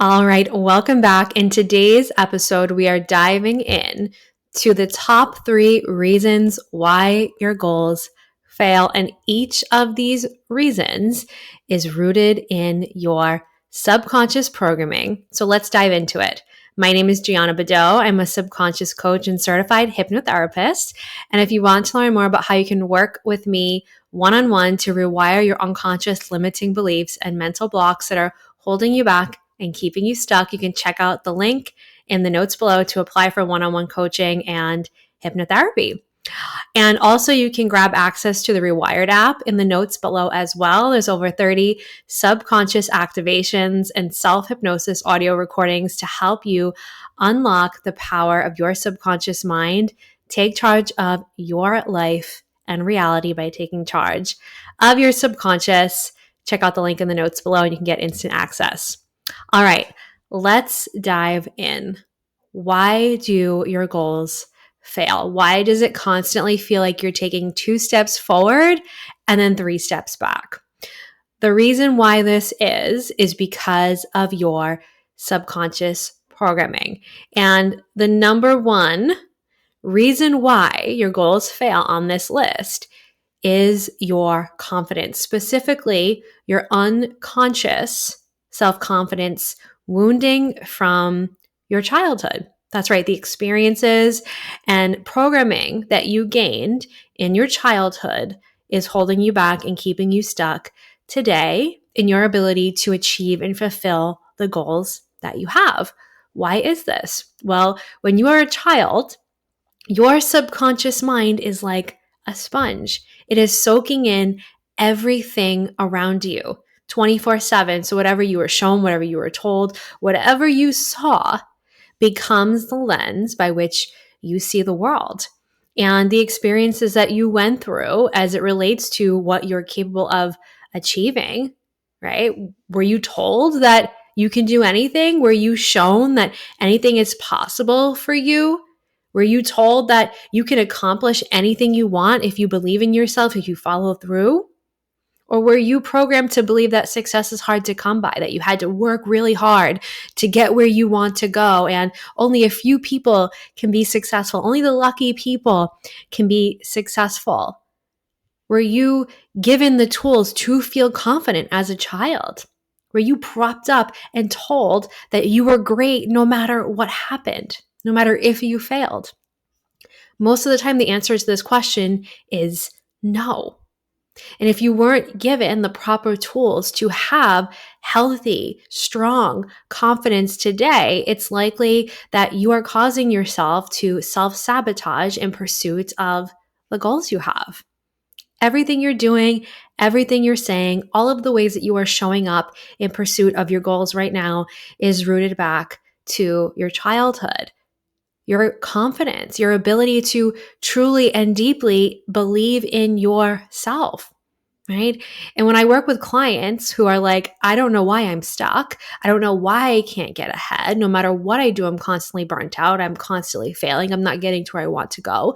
All right, welcome back. In today's episode, we are diving in to the top 3 reasons why your goals fail. And each of these reasons is rooted in your subconscious programming. So let's dive into it. My name is Gianna Badot. I'm a subconscious coach and certified hypnotherapist. And if you want to learn more about how you can work with me one-on-one to rewire your unconscious limiting beliefs and mental blocks that are holding you back and keeping you stuck, you can check out the link in the notes below to apply for one-on-one coaching and hypnotherapy. And also you can grab access to the Rewired app in the notes below as well. There's over 30 subconscious activations and self-hypnosis audio recordings to help you unlock the power of your subconscious mind, take charge of your life and reality by taking charge of your subconscious. Check out the link in the notes below and you can get instant access. All right, let's dive in. Why do your goals fail? Why does it constantly feel like you're taking 2 steps forward and then 3 steps back? The reason why this is because of your subconscious programming. And the number one reason why your goals fail on this list is your confidence, specifically your unconscious self-confidence wounding from your childhood. That's right, the experiences and programming that you gained in your childhood is holding you back and keeping you stuck today in your ability to achieve and fulfill the goals that you have. Why is this? Well, when you are a child, your subconscious mind is like a sponge. It is soaking in everything around you 24/7. So whatever you were shown, whatever you were told, whatever you saw becomes the lens by which you see the world. And the experiences that you went through as it relates to what you're capable of achieving, right? Were you told that you can do anything? Were you shown that anything is possible for you? Were you told that you can accomplish anything you want if you believe in yourself, if you follow through? Or were you programmed to believe that success is hard to come by, that you had to work really hard to get where you want to go, and only a few people can be successful, only the lucky people can be successful? Were you given the tools to feel confident as a child? Were you propped up and told that you were great no matter what happened, no matter if you failed? Most of the time, the answer to this question is no. And if you weren't given the proper tools to have healthy, strong confidence today, it's likely that you are causing yourself to self-sabotage in pursuit of the goals you have. Everything you're doing, everything you're saying, all of the ways that you are showing up in pursuit of your goals right now is rooted back to your childhood. Your confidence, your ability to truly and deeply believe in yourself, right? And when I work with clients who are like, I don't know why I'm stuck. I don't know why I can't get ahead. No matter what I do, I'm constantly burnt out. I'm constantly failing. I'm not getting to where I want to go.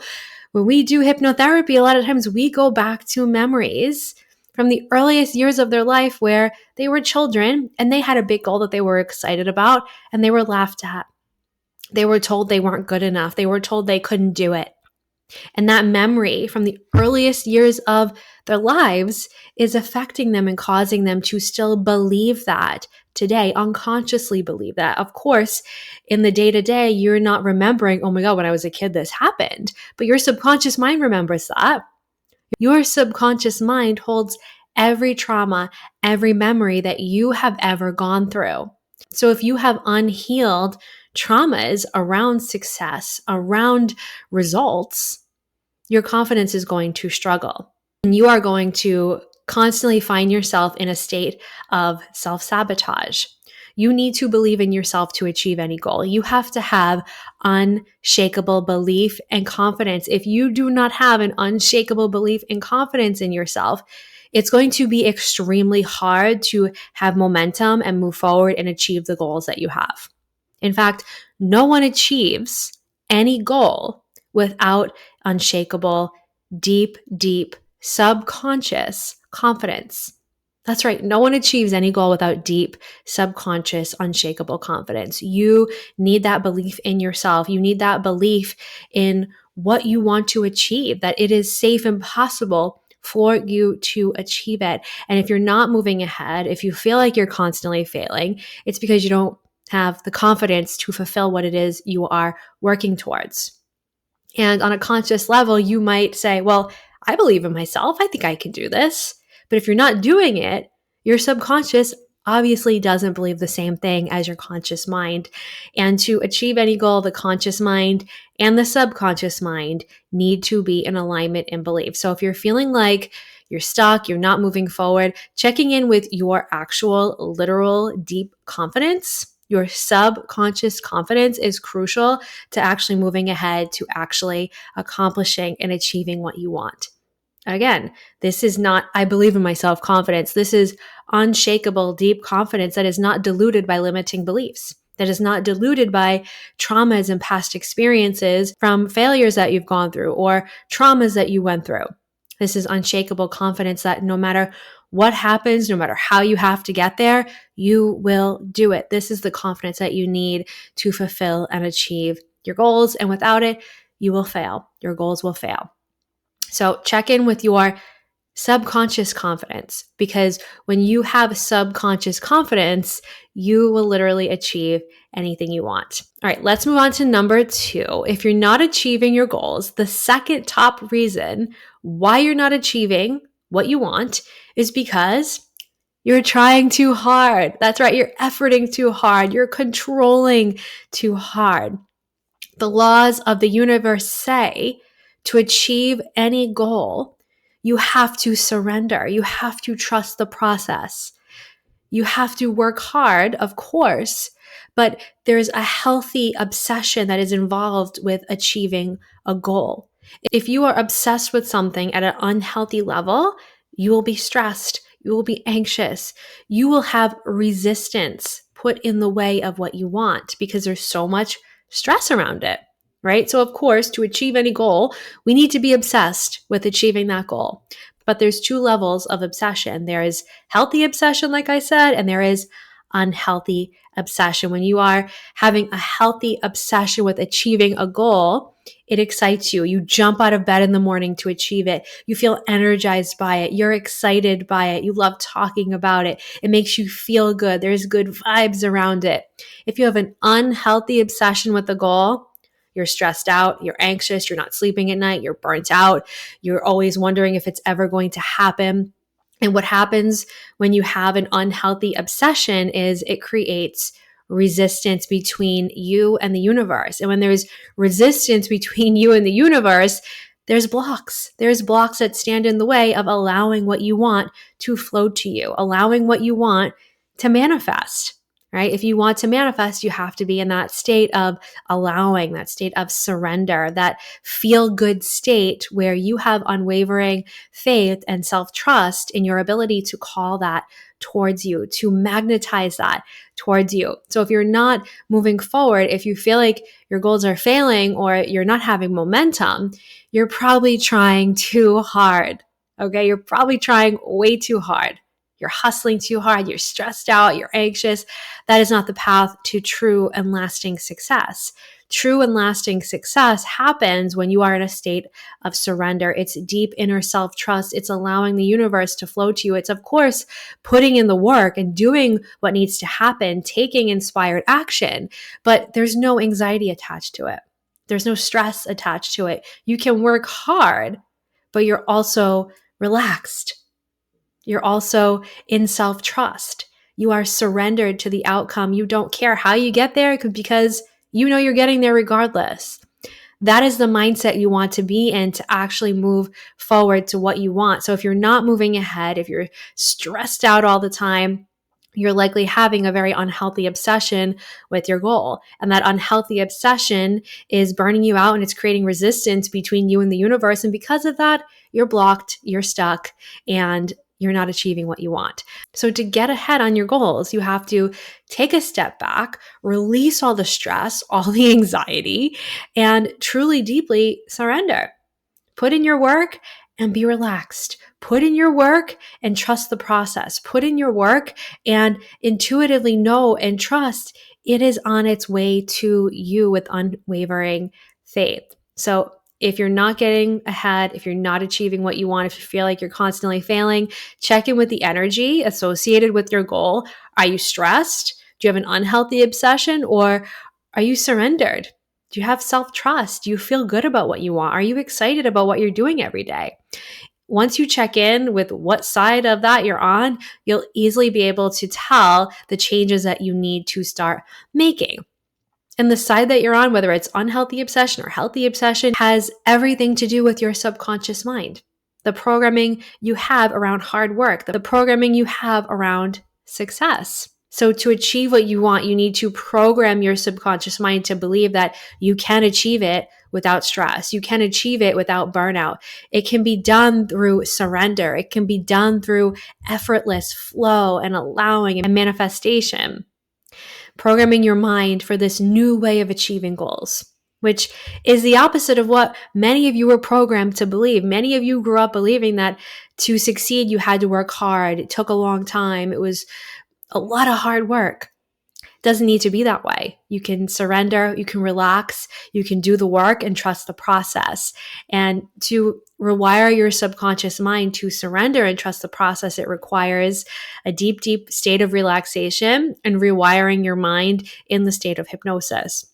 When we do hypnotherapy, a lot of times we go back to memories from the earliest years of their life where they were children and they had a big goal that they were excited about and they were laughed at. They were told they weren't good enough. They were told they couldn't do it. And that memory from the earliest years of their lives is affecting them and causing them to still believe that today, unconsciously believe that. Of course, in the day-to-day, you're not remembering, oh my God, when I was a kid, this happened. But your subconscious mind remembers that. Your subconscious mind holds every trauma, every memory that you have ever gone through. So if you have unhealed traumas around success, around results, your confidence is going to struggle. And you are going to constantly find yourself in a state of self-sabotage. You need to believe in yourself to achieve any goal. You have to have unshakable belief and confidence. If you do not have an unshakable belief and confidence in yourself, it's going to be extremely hard to have momentum and move forward and achieve the goals that you have. In fact, no one achieves any goal without unshakable, deep subconscious confidence. That's right. No one achieves any goal without deep, subconscious, unshakable confidence. You need that belief in yourself. You need that belief in what you want to achieve, that it is safe and possible for you to achieve it. And if you're not moving ahead, if you feel like you're constantly failing, it's because you don't have the confidence to fulfill what it is you are working towards. And on a conscious level, you might say, well, I believe in myself. I think I can do this. But if you're not doing it, your subconscious obviously doesn't believe the same thing as your conscious mind. And to achieve any goal, the conscious mind and the subconscious mind need to be in alignment and belief. So if you're feeling like you're stuck, you're not moving forward, checking in with your actual, literal, deep confidence, your subconscious confidence is crucial to actually moving ahead, to actually accomplishing and achieving what you want. Again, this is not, I believe in myself confidence. This is unshakable, deep confidence that is not diluted by limiting beliefs, that is not diluted by traumas and past experiences from failures that you've gone through or traumas that you went through. This is unshakable confidence that no matter what happens, no matter how you have to get there, you will do it. This is the confidence that you need to fulfill and achieve your goals. And without it, you will fail. Your goals will fail. So check in with your subconscious confidence, because when you have subconscious confidence, you will literally achieve anything you want. All right, let's move on to number 2. If you're not achieving your goals, the second top reason why you're not achieving what you want is because you're trying too hard. That's right, you're efforting too hard. You're controlling too hard. The laws of the universe say to achieve any goal, you have to surrender. You have to trust the process. You have to work hard, of course, but there's a healthy obsession that is involved with achieving a goal. If you are obsessed with something at an unhealthy level, you will be stressed. You will be anxious. You will have resistance put in the way of what you want because there's so much stress around it, right? So of course, to achieve any goal, we need to be obsessed with achieving that goal. But there's 2 levels of obsession. There is healthy obsession, like I said, and there is unhealthy obsession. When you are having a healthy obsession with achieving a goal, it excites you. You jump out of bed in the morning to achieve it. You feel energized by it. You're excited by it. You love talking about it. It makes you feel good. There's good vibes around it. If you have an unhealthy obsession with the goal, you're stressed out, you're anxious, you're not sleeping at night, you're burnt out, you're always wondering if it's ever going to happen. And what happens when you have an unhealthy obsession is it creates resistance between you and the universe. And when there's resistance between you and the universe, there's blocks. There's blocks that stand in the way of allowing what you want to flow to you, allowing what you want to manifest. Right? If you want to manifest, you have to be in that state of allowing, that state of surrender, that feel good state where you have unwavering faith and self-trust in your ability to call that towards you, to magnetize that towards you. So if you're not moving forward, if you feel like your goals are failing or you're not having momentum, you're probably trying too hard. Okay? You're probably trying way too hard. You're hustling too hard, you're stressed out, you're anxious. That is not the path to true and lasting success. True and lasting success happens when you are in a state of surrender. It's deep inner self-trust. It's allowing the universe to flow to you. It's, of course, putting in the work and doing what needs to happen, taking inspired action, but there's no anxiety attached to it. There's no stress attached to it. You can work hard, but you're also relaxed. You're also in self-trust. You are surrendered to the outcome. You don't care how you get there because you know you're getting there regardless. That is the mindset you want to be in to actually move forward to what you want. So if you're not moving ahead, if you're stressed out all the time, you're likely having a very unhealthy obsession with your goal. And that unhealthy obsession is burning you out and it's creating resistance between you and the universe. And because of that, you're blocked, you're stuck, and you're not achieving what you want. So to get ahead on your goals, you have to take a step back, release all the stress, all the anxiety, and truly deeply surrender. Put in your work and be relaxed. Put in your work and trust the process. Put in your work and intuitively know and trust it is on its way to you with unwavering faith. So if you're not getting ahead, if you're not achieving what you want, if you feel like you're constantly failing, check in with the energy associated with your goal. Are you stressed? Do you have an unhealthy obsession, or are you surrendered? Do you have self-trust? Do you feel good about what you want? Are you excited about what you're doing every day? Once you check in with what side of that you're on, you'll easily be able to tell the changes that you need to start making. And the side that you're on, whether it's unhealthy obsession or healthy obsession, has everything to do with your subconscious mind. The programming you have around hard work, the programming you have around success. So to achieve what you want, you need to program your subconscious mind to believe that you can achieve it without stress. You can achieve it without burnout. It can be done through surrender. It can be done through effortless flow and allowing and manifestation. Programming your mind for this new way of achieving goals, which is the opposite of what many of you were programmed to believe. Many of you grew up believing that to succeed, you had to work hard. It took a long time. It was a lot of hard work. It doesn't need to be that way. You can surrender, you can relax, you can do the work and trust the process. And to rewire your subconscious mind to surrender and trust the process, it requires a deep, deep state of relaxation and rewiring your mind in the state of hypnosis.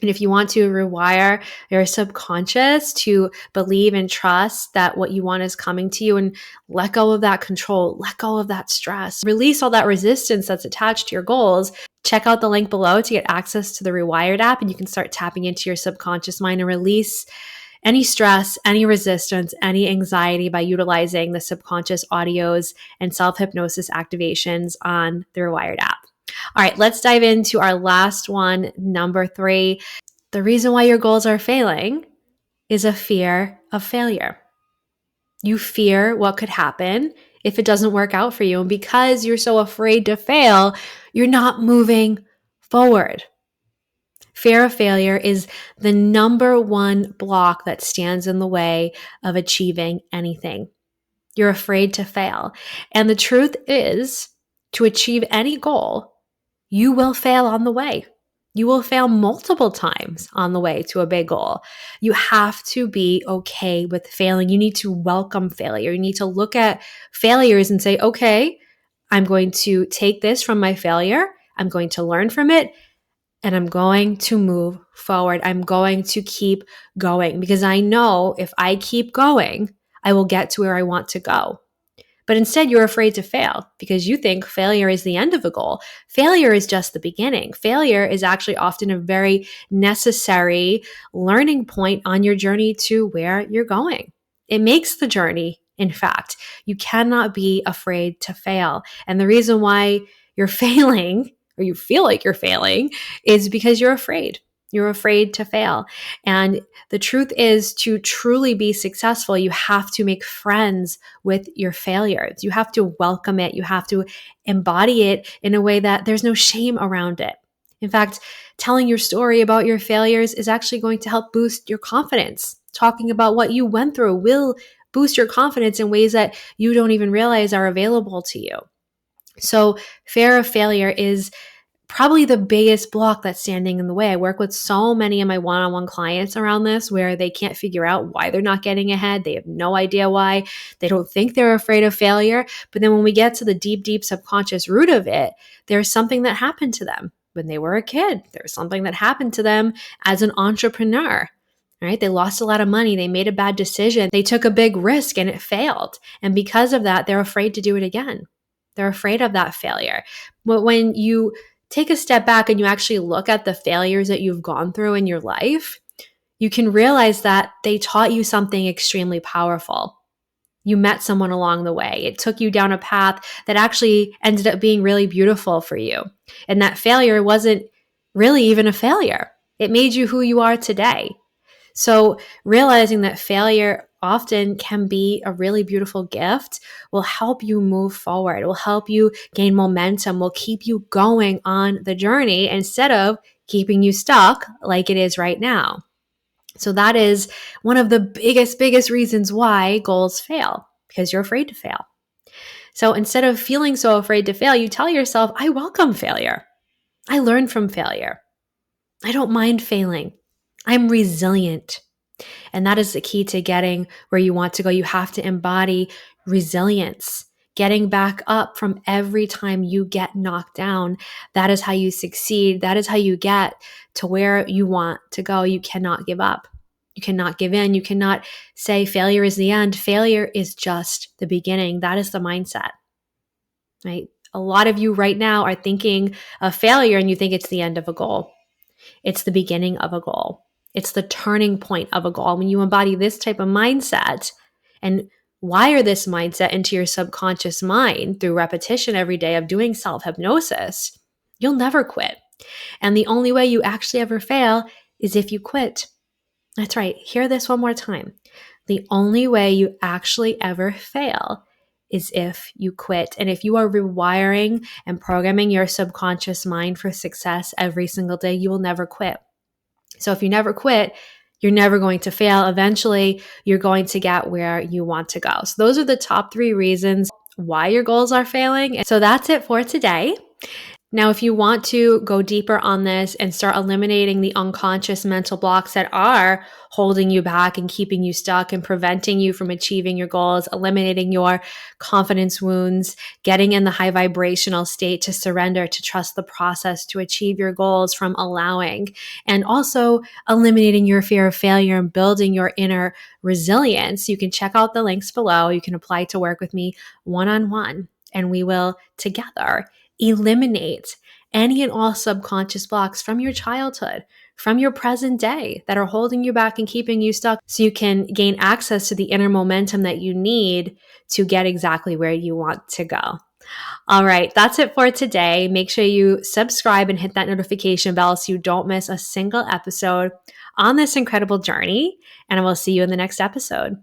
And if you want to rewire your subconscious to believe and trust that what you want is coming to you and let go of that control, let go of that stress, release all that resistance that's attached to your goals, check out the link below to get access to the Rewired app, and you can start tapping into your subconscious mind and release any stress, any resistance, any anxiety by utilizing the subconscious audios and self-hypnosis activations on the Rewired app. All right, let's dive into our last one, number 3. The reason why your goals are failing is a fear of failure. You fear what could happen if it doesn't work out for you. And because you're so afraid to fail, you're not moving forward. Fear of failure is the number one block that stands in the way of achieving anything. You're afraid to fail. And the truth is, to achieve any goal, you will fail on the way. You will fail multiple times on the way to a big goal. You have to be okay with failing. You need to welcome failure. You need to look at failures and say, okay, I'm going to take this from my failure. I'm going to learn from it. And I'm going to move forward. I'm going to keep going because I know if I keep going, I will get to where I want to go. But instead, you're afraid to fail because you think failure is the end of a goal. Failure is just the beginning. Failure is actually often a very necessary learning point on your journey to where you're going. It makes the journey, in fact. You cannot be afraid to fail. And the reason why you're failing, or you feel like you're failing, is because you're afraid. You're afraid to fail. And the truth is, to truly be successful, you have to make friends with your failures. You have to welcome it. You have to embody it in a way that there's no shame around it. In fact, telling your story about your failures is actually going to help boost your confidence. Talking about what you went through will boost your confidence in ways that you don't even realize are available to you. So fear of failure is probably the biggest block that's standing in the way. I work with so many of my one-on-one clients around this where they can't figure out why they're not getting ahead. They have no idea why. They don't think they're afraid of failure. But then when we get to the deep, deep subconscious root of it, there's something that happened to them when they were a kid. There's something that happened to them as an entrepreneur. Right? They lost a lot of money. They made a bad decision. They took a big risk and it failed. And because of that, they're afraid to do it again. They're afraid of that failure. But when you take a step back and you actually look at the failures that you've gone through in your life, you can realize that they taught you something extremely powerful. You met someone along the way. It took you down a path that actually ended up being really beautiful for you. And that failure wasn't really even a failure. It made you who you are today. So realizing that failure often can be a really beautiful gift will help you move forward. It will help you gain momentum, will keep you going on the journey instead of keeping you stuck like it is right now. So that is one of the biggest reasons why goals fail, because you're afraid to fail. So instead of feeling so afraid to fail, you tell yourself, I welcome failure. I learn from failure. I don't mind failing. I'm resilient. And that is the key to getting where you want to go. You have to embody resilience, getting back up from every time you get knocked down. That is how you succeed. That is how you get to where you want to go. You cannot give up. You cannot give in. You cannot say failure is the end. Failure is just the beginning. That is the mindset, right? A lot of you right now are thinking of failure and you think it's the end of a goal. It's the beginning of a goal. It's the turning point of a goal. When you embody this type of mindset and wire this mindset into your subconscious mind through repetition every day of doing self-hypnosis, you'll never quit. And the only way you actually ever fail is if you quit. That's right. Hear this one more time. The only way you actually ever fail is if you quit. And if you are rewiring and programming your subconscious mind for success every single day, you will never quit. So if you never quit, you're never going to fail. Eventually, you're going to get where you want to go. So those are the top 3 reasons why your goals are failing. So that's it for today. Now, if you want to go deeper on this and start eliminating the unconscious mental blocks that are holding you back and keeping you stuck and preventing you from achieving your goals, eliminating your confidence wounds, getting in the high vibrational state to surrender, to trust the process, to achieve your goals from allowing, and also eliminating your fear of failure and building your inner resilience, you can check out the links below. You can apply to work with me one-on-one, and we will together eliminate any and all subconscious blocks from your childhood, from your present day that are holding you back and keeping you stuck so you can gain access to the inner momentum that you need to get exactly where you want to go. All right, that's it for today. Make sure you subscribe and hit that notification bell so you don't miss a single episode on this incredible journey. And I will see you in the next episode.